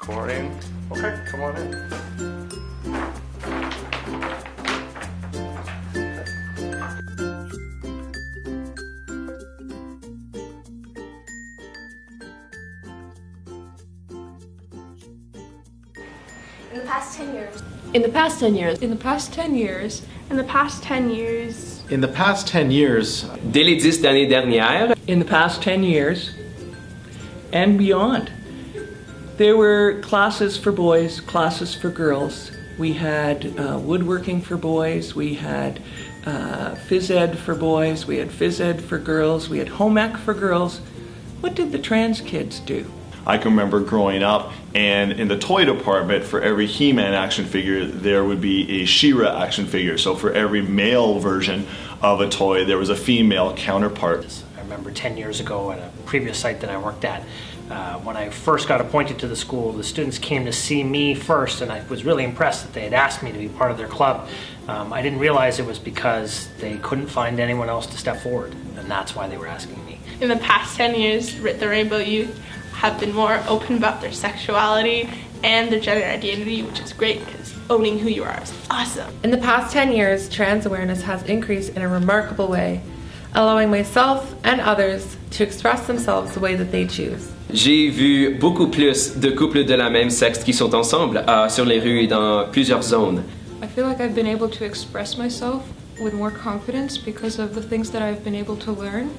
Recording. Okay, come on in. In the past 10 years. In the past 10 years. In the past 10 years. In the past 10 years. In the past 10 years. Dès les 10 années dernières. In the past 10 years and beyond. There were classes for boys, classes for girls. We had woodworking for boys, we had phys ed for boys, we had phys ed for girls, we had home ec for girls. What did the trans kids do? I can remember growing up, and in the toy department, for every He-Man action figure, there would be a She-Ra action figure. So for every male version of a toy, there was a female counterpart. I remember 10 years ago at a previous site that I worked at, when I first got appointed to the school, the students came to see me first, and I was really impressed that they had asked me to be part of their club. I didn't realize it was because they couldn't find anyone else to step forward, and that's why they were asking me. In the past 10 years, the Rainbow Youth have been more open about their sexuality and their gender identity, which is great because owning who you are is awesome. In the past 10 years, trans awareness has increased in a remarkable way, allowing myself and others to express themselves the way that they choose. J'ai vu beaucoup plus de couples de la même sexe qui sont ensemble sur les rues et dans plusieurs zones. I feel like I've been able to express myself with more confidence because of the things that I've been able to learn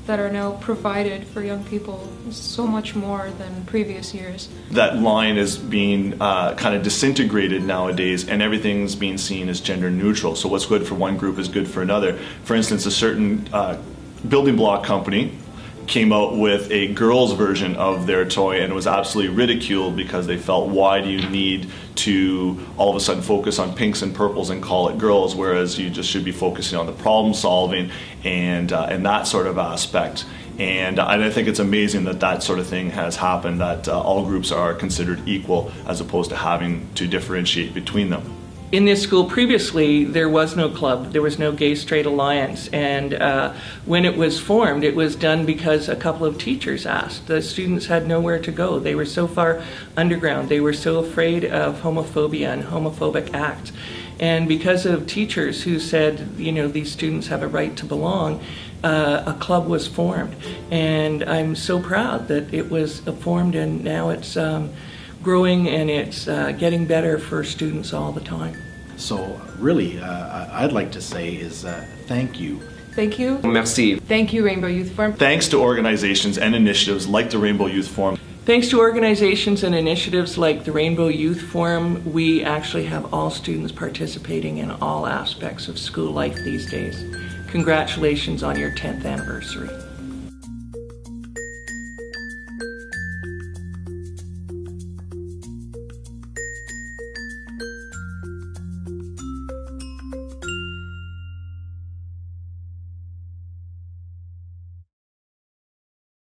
that are now provided for young people so much more than previous years. That line is being kind of disintegrated nowadays, and everything's being seen as gender neutral. So what's good for one group is good for another. For instance, a certain building block company came out with a girls' version of their toy, and it was absolutely ridiculed because they felt, why do you need to all of a sudden focus on pinks and purples and call it girls, whereas you just should be focusing on the problem solving and that sort of aspect. And I think it's amazing that that sort of thing has happened, that all groups are considered equal as opposed to having to differentiate between them. In this school previously, there was no club, there was no gay-straight alliance, and when it was formed, it was done because a couple of teachers asked. The students had nowhere to go. They were so far underground. They were so afraid of homophobia and homophobic acts. And because of teachers who said, you know, these students have a right to belong, a club was formed. And I'm so proud that it was formed, and now it's growing, and it's getting better for students all the time. So really, I'd like to say is thank you. Thank you. Merci. Thank you, Rainbow Youth Forum. Thanks to organizations and initiatives like the Rainbow Youth Forum. Thanks to organizations and initiatives like the Rainbow Youth Forum, we actually have all students participating in all aspects of school life these days. Congratulations on your 10th anniversary.